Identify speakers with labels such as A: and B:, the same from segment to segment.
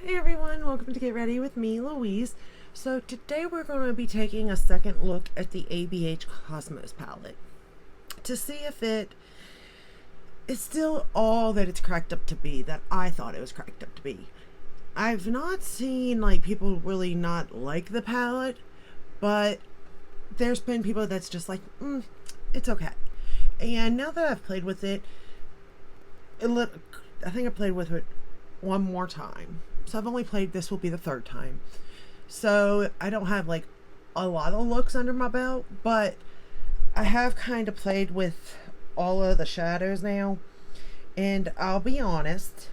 A: Hey everyone, welcome to Get Ready with me, Louise. So today we're going to be taking a second look at the ABH Cosmos palette to see if it is still all that it's cracked up to be, that I thought it was cracked up to be. I've not seen people really not like the palette, but there's been people that's just like, it's okay. And now that I've played with it, I think I played with it one more time. So I've only played, this will be the third time. So I don't have a lot of looks under my belt, but I have kind of played with all of the shadows now. And I'll be honest,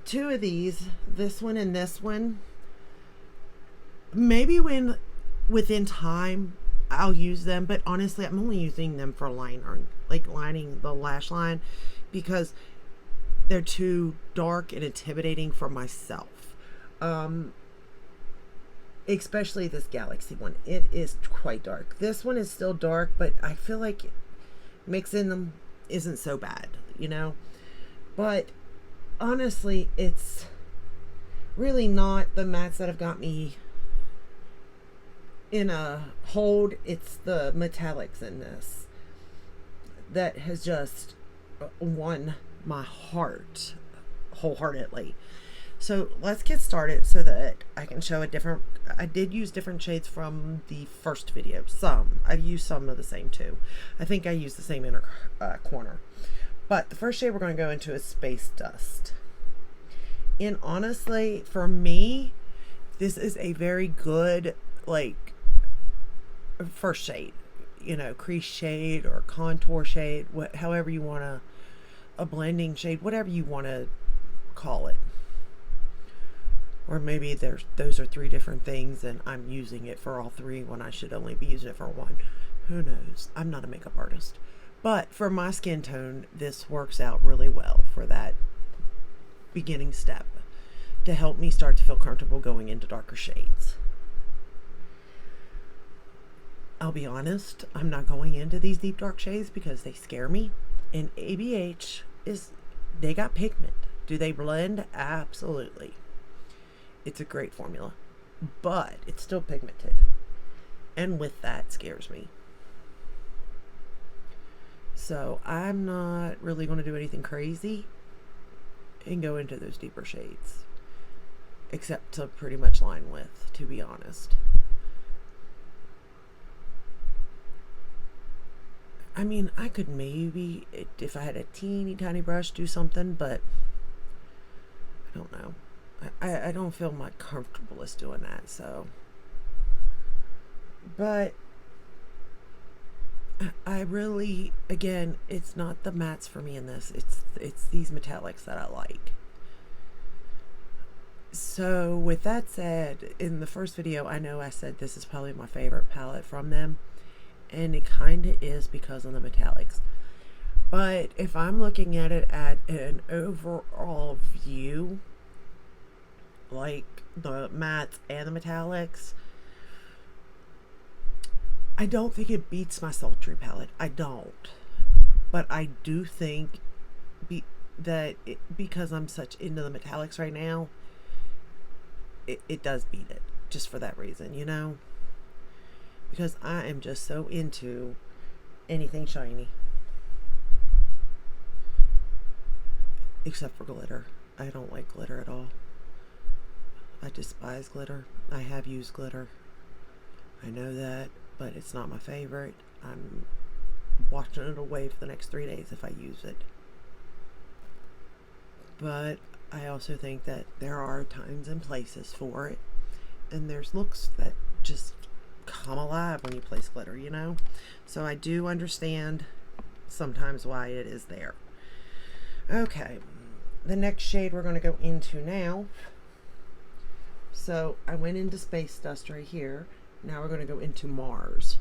A: two of these, this one and this one, maybe within time I'll use them, but honestly I'm only using them for lining the lash line because they're too dark and intimidating for myself. Especially this Galaxy one. It is quite dark. This one is still dark, but I feel like mixing them isn't so bad, But honestly, it's really not the mattes that have got me in a hold. It's the metallics in this that has just won my heart wholeheartedly. So let's get started so that I can show I did use different shades from the first video. I've used some of the same too. I think I used the same inner corner. But the first shade we're going to go into is Space Dust. And honestly, for me, this is a very good first shade. Crease shade or contour shade, however you want to, a blending shade, whatever you want to call it. Or maybe those are three different things and I'm using it for all three when I should only be using it for one. Who knows? I'm not a makeup artist. But for my skin tone, this works out really well for that beginning step to help me start to feel comfortable going into darker shades. I'll be honest, I'm not going into these deep dark shades because they scare me. And ABH they got pigment. Do they blend? Absolutely. It's a great formula, but it's still pigmented. And with that scares me. So I'm not really going to do anything crazy and go into those deeper shades. Except to pretty much line with, to be honest. I mean, I could maybe, if I had a teeny tiny brush, do something, but I don't know. I don't feel my comfortable as doing that, so. But I really, again, it's not the mattes for me in this. It's these metallics that I like. So with that said, in the first video, I know I said this is probably my favorite palette from them. And it kind of is because of the metallics. But if I'm looking at it at an overall view, like the mattes and the metallics, I don't think it beats my sultry palette. I don't. But I do think because I'm such into the metallics right now, it does beat it. Just for that reason, Because I am just so into anything shiny. Except for glitter. I don't like glitter at all. I despise glitter. I have used glitter. I know that, but it's not my favorite. I'm washing it away for the next 3 days if I use it. But I also think that there are times and places for it. And there's looks that just come alive when you place glitter, So I do understand sometimes why it is there. Okay, the next shade we're going to go into now. So I went into Space Dust right here. Now we're going to go into Mars.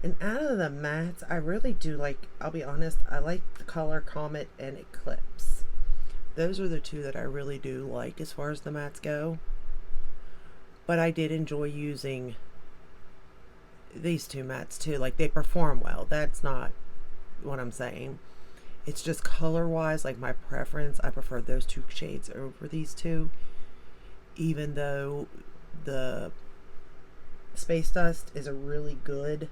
A: And out of the mattes, I really do I'll be honest, I like the color Comet and Eclipse. Those are the two that I really do like as far as the mattes go. But I did enjoy using these two mattes too. They perform well. That's not what I'm saying. It's just color wise, like my preference, I prefer those two shades over these two, even though the Space Dust is a really good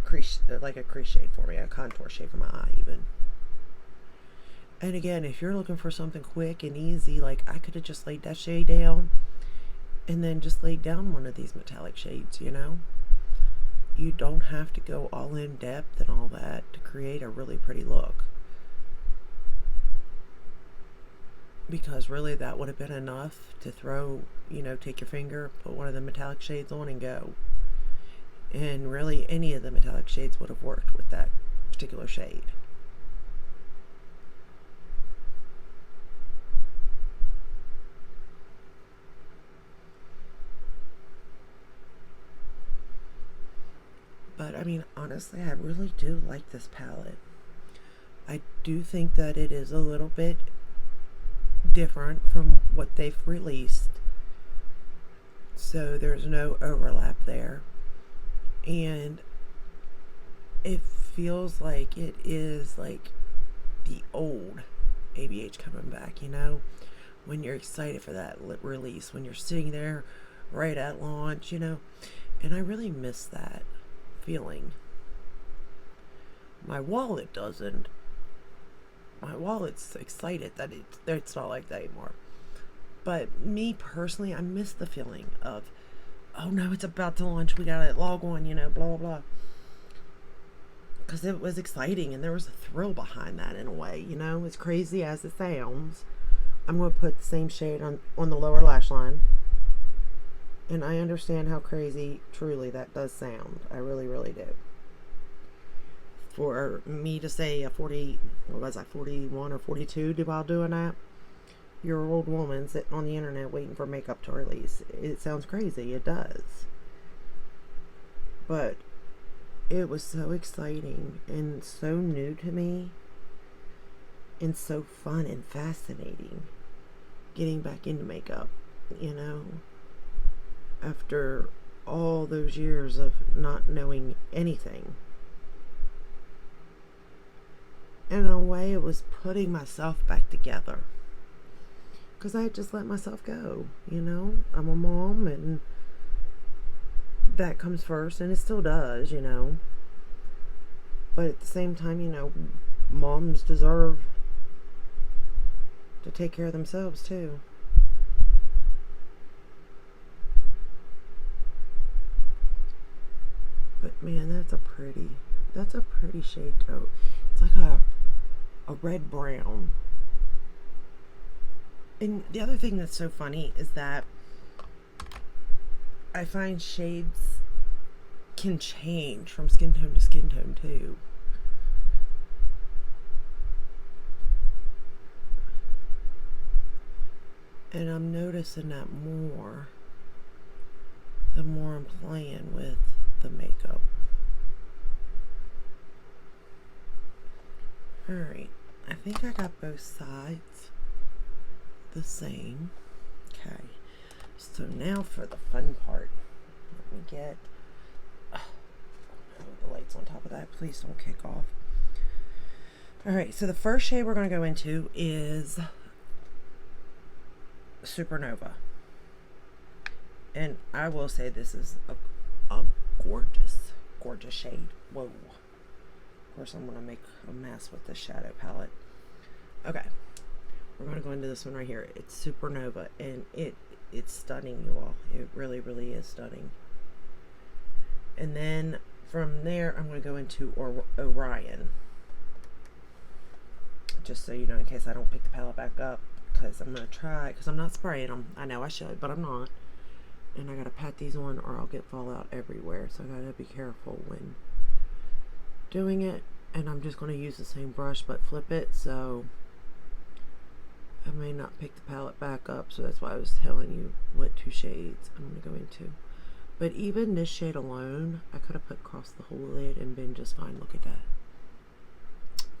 A: crease, like a crease shade for me, a contour shade for my eye even. And again, if you're looking for something quick and easy, like I could have just laid that shade down and then just laid down one of these metallic shades, you know? You don't have to go all in depth and all that to create a really pretty look. Because really that would have been enough to throw, you know, take your finger, put one of the metallic shades on and go. And really any of the metallic shades would have worked with that particular shade. But I mean, honestly, I really do like this palette. I do think that it is a little bit different from what they've released. So there's no overlap there. And it feels like it is like the old ABH coming back, you know? When you're excited for that release, when you're sitting there right at launch, you know? And I really miss that feeling. My wallet doesn't. My wallet's excited that it's not like that anymore. But me personally, I miss the feeling of, oh no, it's about to launch, we gotta log on, you know, blah blah blah. Because it was exciting and there was a thrill behind that in a way, you know, as crazy as it sounds. I'm going to put the same shade on the lower lash line. And I understand how crazy, truly, that does sound. I really, really do. For me to say a 40, what was I, 41 or 42 while doing that, you're an old woman sitting on the internet waiting for makeup to release. It sounds crazy. It does. But it was so exciting and so new to me and so fun and fascinating getting back into makeup, you know, after all those years of not knowing anything. And in a way, it was putting myself back together. Because I had just let myself go, you know. I'm a mom, and that comes first, and it still does, you know. But at the same time, you know, moms deserve to take care of themselves, too. But man, that's a pretty shade too. It's like a red brown. And the other thing that's so funny is that I find shades can change from skin tone to skin tone too. And I'm noticing that more the more I'm playing with the makeup. Alright, I think I got both sides the same. Okay, so now for the fun part. Let me get, oh no, the light's on top of that. Please don't kick off. Alright, so the first shade we're going to go into is Supernova. And I will say this is a gorgeous, gorgeous shade. Whoa. Of course, I'm going to make a mess with this shadow palette. Okay. We're going to go into this one right here. It's Supernova, and it's stunning, you all. It really, really is stunning. And then from there, I'm going to go into Orion. Just so you know, in case I don't pick the palette back up, because I'm going to try, because I'm not spraying them. I know I should, but I'm not. And I got to pat these on or I'll get fallout everywhere. So I got to be careful when doing it. And I'm just going to use the same brush but flip it. So I may not pick the palette back up. So that's why I was telling you what two shades I'm going to go into. But even this shade alone, I could have put across the whole lid and been just fine. Look at that.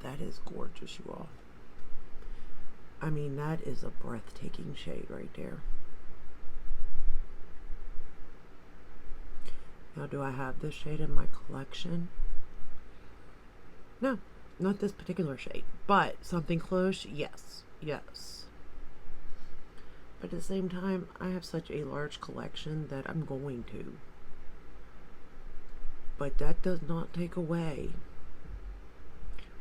A: That is gorgeous, you all. I mean, that is a breathtaking shade right there. Now, do I have this shade in my collection? No, Not this particular shade, but something close, yes, yes. But at the same time, I have such a large collection that I'm going to. But that does not take away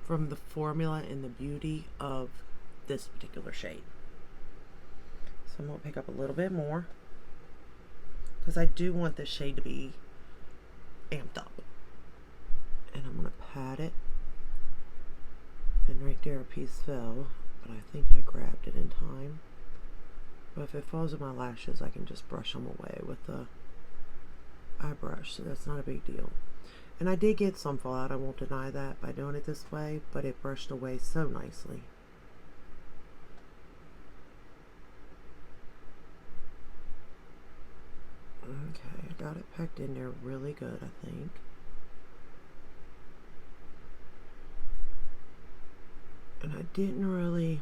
A: from the formula and the beauty of this particular shade. So I'm going to pick up a little bit more, because I do want this shade to be amped up. And I'm going to pat it. And right there a piece fell, but I think I grabbed it in time. But if it falls in my lashes, I can just brush them away with the eye brush, so that's not a big deal. And I did get some fallout, I won't deny that, by doing it this way, but it brushed away so nicely. Okay, I got it packed in there really good, I think. And I didn't really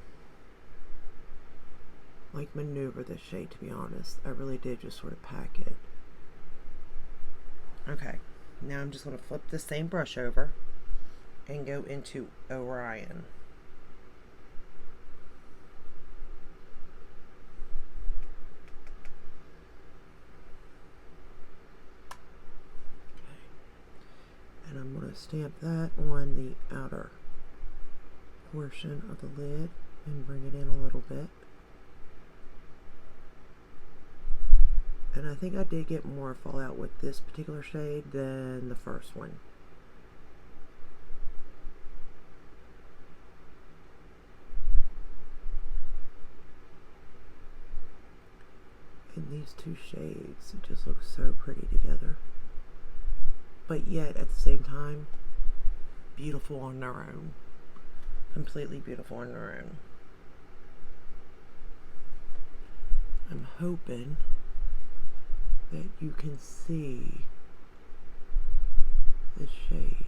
A: like maneuver this shade, to be honest. I really did just sort of pack it. Okay, now I'm just going to flip the same brush over and go into Orion. Okay. And I'm going to stamp that on the outer portion of the lid and bring it in a little bit. And I think I did get more fallout with this particular shade than the first one. And these two shades just look so pretty together. But yet, at the same time, beautiful on their own. Completely beautiful on their own. I'm hoping that you can see the shade.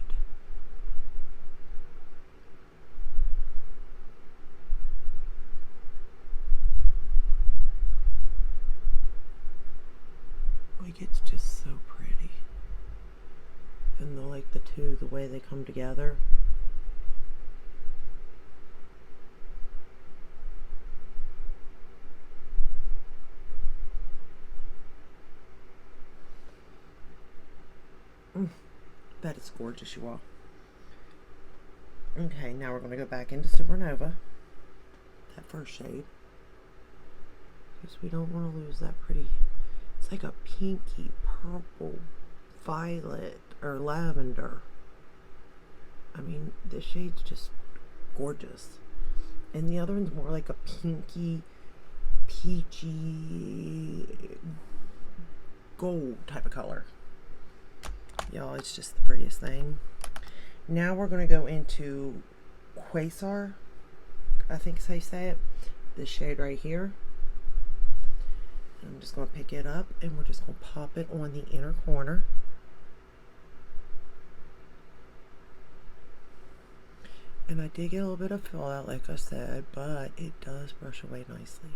A: Like, it's just so pretty. And the two, the way they come together. That is gorgeous, you all. Okay, now we're going to go back into Supernova, that first shade, because we don't want to lose that pretty, it's like a pinky purple, violet, or lavender. I mean, this shade's just gorgeous. And the other one's more like a pinky, peachy, gold type of color. Y'all, it's just the prettiest thing. Now we're going to go into Quasar, I think is how you say it. This shade right here. I'm just going to pick it up and we're just going to pop it on the inner corner. And I did get a little bit of fallout, like I said, but it does brush away nicely.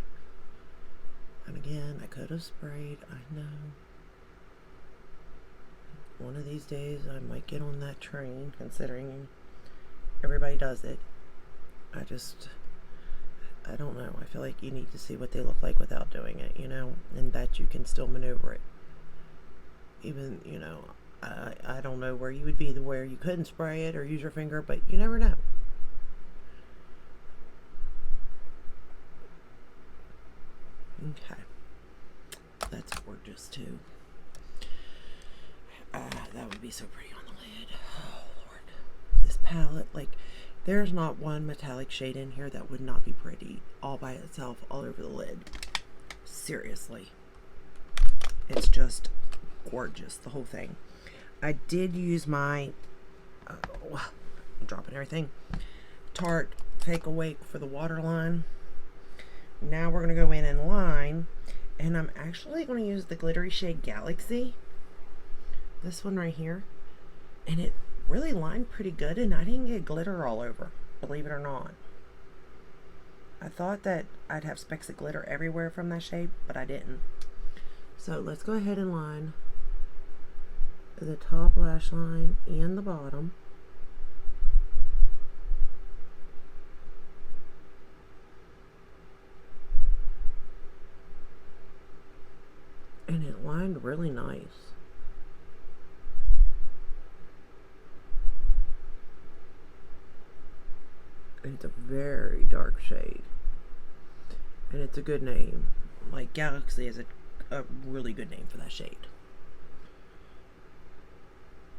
A: And again, I could have sprayed, I know. One of these days I might get on that train, considering everybody does it. I don't know. I feel like you need to see what they look like without doing it, you know, and that you can still maneuver it. Even, you know, I don't know where you would be where you couldn't spray it or use your finger, but you never know. Okay. That's gorgeous too. That would be so pretty on the lid. Oh, Lord. This palette, like, there's not one metallic shade in here that would not be pretty all by itself all over the lid. Seriously. It's just gorgeous, the whole thing. I did use my, I'm dropping everything, Tarte Fake Awake for the waterline. Now we're going to go in and line, and I'm actually going to use the glittery shade Galaxy. This one right here, and it really lined pretty good, and I didn't get glitter all over, believe it or not. I thought that I'd have specks of glitter everywhere from that shade, but I didn't. So let's go ahead and line the top lash line and the bottom. lined really nice. And it's a very dark shade. And it's a good name. Like, Galaxy is a really good name for that shade.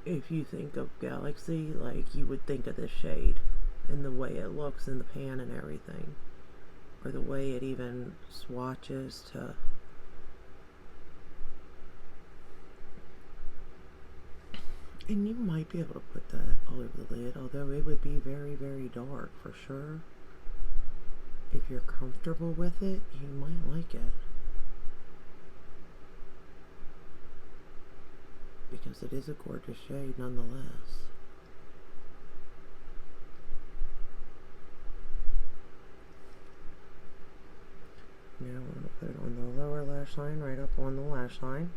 A: If you think of Galaxy, like, you would think of this shade. And the way it looks in the pan and everything. Or the way it even swatches to... And you might be able to put that all over the lid, although it would be very, very dark for sure. If you're comfortable with it, you might like it. Because it is a gorgeous shade nonetheless. Now I'm going to put it on the lower lash line, right up on the lash line.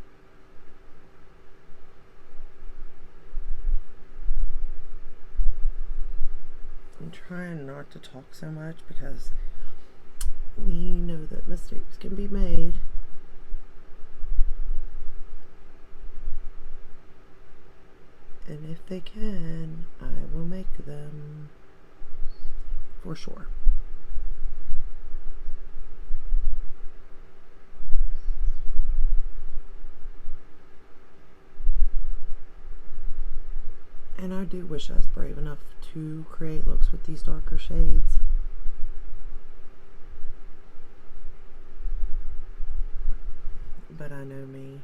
A: I'm trying not to talk so much because we know that mistakes can be made. And if they can, I will make them for sure. And I do wish I was brave enough to create looks with these darker shades. But I know me.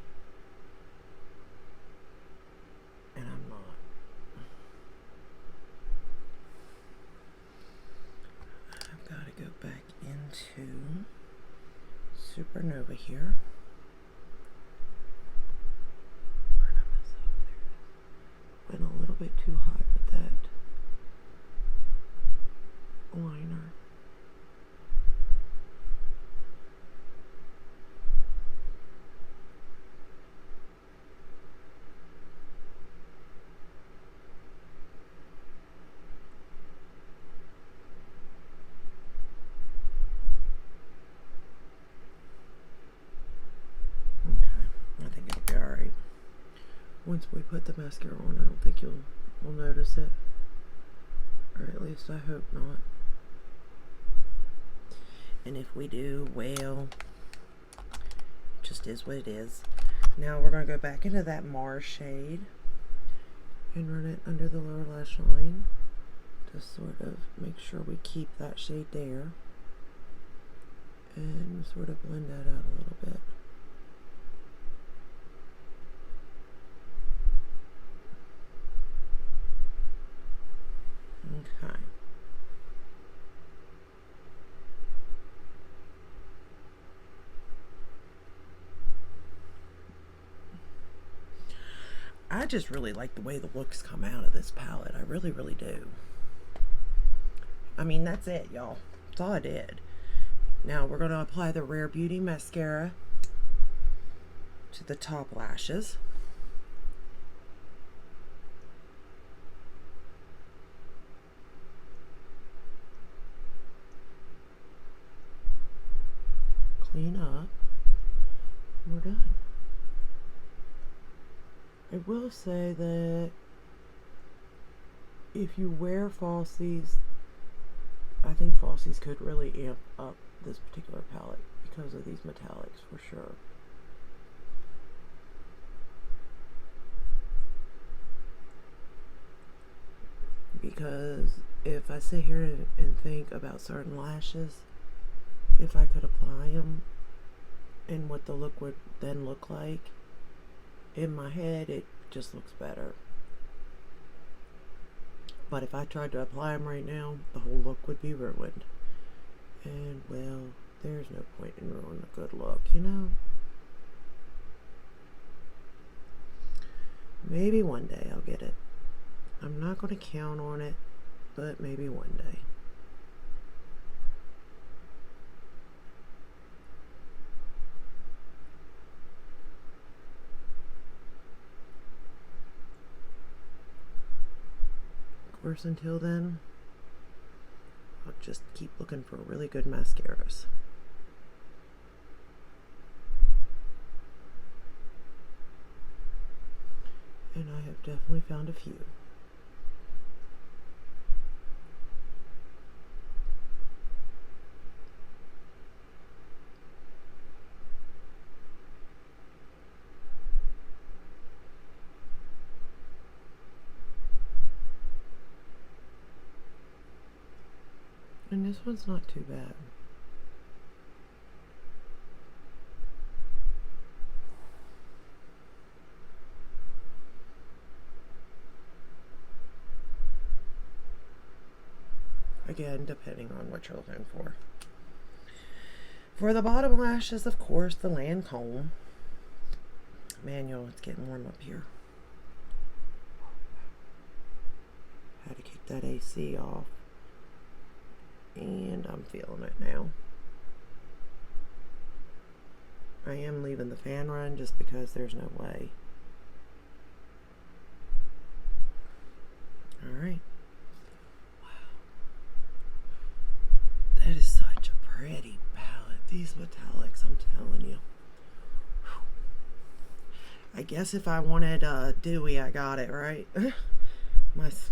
A: And I'm not. I've got to go back into Supernova here. Where did I mess up? There it is. Went a little bit too hot with that liner. Once we put the mascara on, I don't think you'll notice it. Or at least I hope not. And if we do, well, it just is what it is. Now we're going to go back into that Mars shade and run it under the lower lash line to sort of make sure we keep that shade there and sort of blend that out a little bit. Okay. I just really like the way the looks come out of this palette. I really, really do. I mean, that's it, y'all. That's all I did. Now we're going to apply the Rare Beauty mascara to the top lashes. Clean up. We're done. I will say that if you wear falsies, I think falsies could really amp up this particular palette because of these metallics for sure. Because if I sit here and think about certain lashes, if I could apply them and what the look would then look like, in my head it just looks better. But if I tried to apply them right now, the whole look would be ruined. And well, there's no point in ruining a good look, you know? Maybe one day I'll get it. I'm not going to count on it, but maybe one day. Of course, until then, I'll just keep looking for really good mascaras. And I have definitely found a few. And this one's not too bad. Again, depending on what you're looking for. For the bottom lashes, of course, the Lancome. Manual, it's getting warm up here. Had to kick that AC off. And I'm feeling it now. I am leaving the fan run just because there's no way. Alright. Wow. That is such a pretty palette. These metallics, I'm telling you. Whew. I guess if I wanted dewy, I got it, right?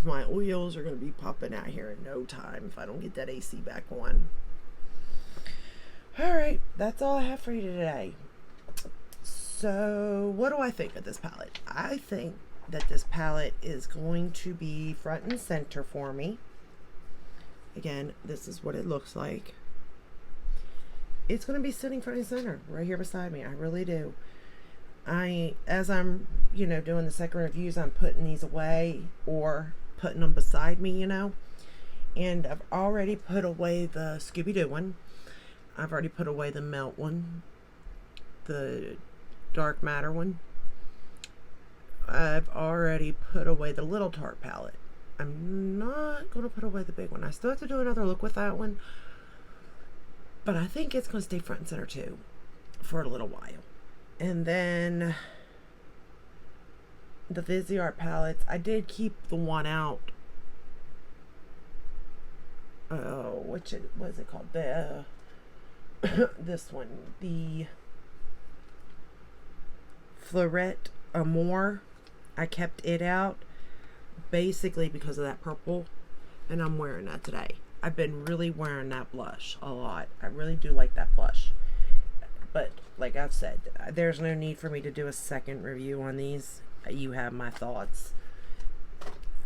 A: My oils are going to be popping out here in no time if I don't get that AC back on. Alright, that's all I have for you today. So, what do I think of this palette? I think that this palette is going to be front and center for me. Again, this is what it looks like. It's going to be sitting front and center right here beside me. I really do. As I'm, doing the second reviews, I'm putting these away or putting them beside me, And I've already put away the Scooby-Doo one. I've already put away the Melt one. The Dark Matter one. I've already put away the Little Tart palette. I'm not going to put away the big one. I still have to do another look with that one. But I think it's going to stay front and center too for a little while. And then the Viseart palettes, I did keep the one out. Oh, what is it called? The this one, the Fleurette Amour. I kept it out basically because of that purple, and I'm wearing that today. I've been really wearing that blush a lot. I really do like that blush. But like I've said, there's no need for me to do a second review on these. You have my thoughts.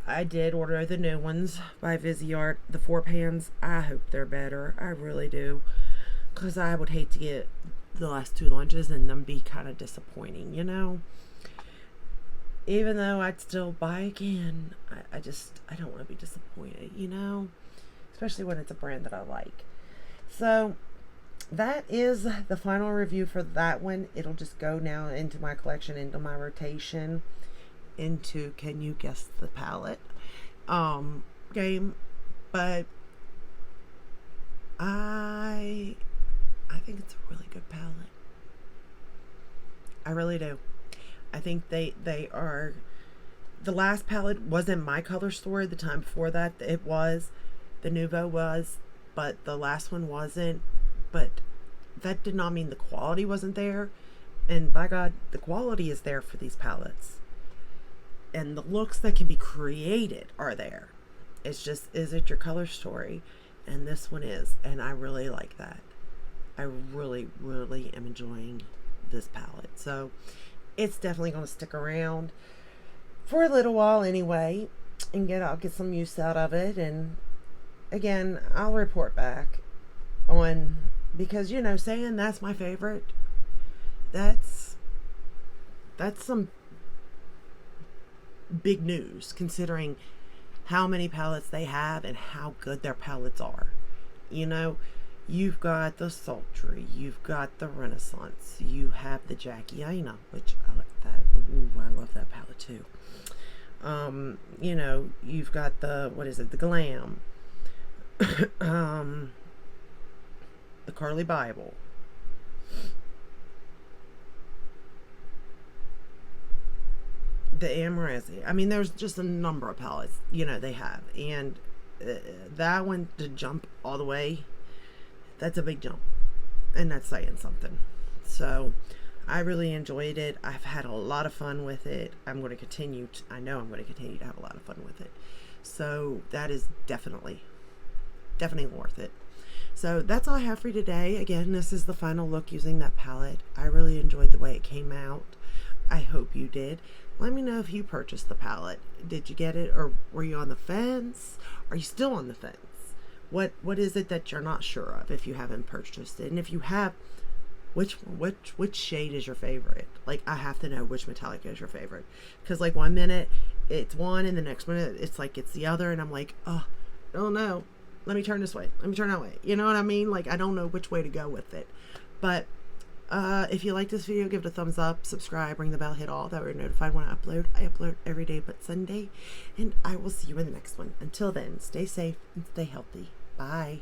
A: I did order the new ones by Viseart, the 4 pans. I hope they're better. I really do. Because I would hate to get the last 2 lunches and them be kind of disappointing, Even though I'd still buy again, I don't want to be disappointed, Especially when it's a brand that I like. So that is the final review for that one. It'll just go now into my collection, into my rotation, into Can You Guess the Palette game. But I think it's a really good palette. I really do. I think they are. The last palette wasn't my color story. The time before that, it was. The Nouveau was, but the last one wasn't. But that did not mean the quality wasn't there. And by God, the quality is there for these palettes. And the looks that can be created are there. It's just, is it your color story? And this one is. And I really like that. I really, really am enjoying this palette. So it's definitely going to stick around for a little while anyway. And I'll get some use out of it. And again, I'll report back on, because saying that's my favorite, that's some big news considering how many palettes they have and how good their palettes are. You've got the Sultry, you've got the Renaissance, you have the Jackie Aina, which I like that. Ooh, I love that palette too. You've got the Glam, the Carly Bible, the Amoresi. I mean, there's just a number of palettes, they have. And that one, to jump all the way, that's a big jump. And that's saying something. So, I really enjoyed it. I've had a lot of fun with it. I'm going to continue I know I'm going to continue to have a lot of fun with it. So that is definitely worth it. So that's all I have for you today. Again, this is the final look using that palette. I really enjoyed the way it came out. I hope you did. Let me know if you purchased the palette. Did you get it, or were you on the fence? Are you still on the fence? What is it that you're not sure of if you haven't purchased it? And if you have, which shade is your favorite? Like, I have to know which metallic is your favorite, because like one minute it's one and the next minute it's like it's the other, and I'm like, oh, I don't know. Let me turn this way. Let me turn that way. You know what I mean? Like, I don't know which way to go with it. But if you like this video, give it a thumbs up, subscribe, ring the bell, hit all that we're notified when I upload. I upload every day but Sunday. And I will see you in the next one. Until then, stay safe and stay healthy. Bye.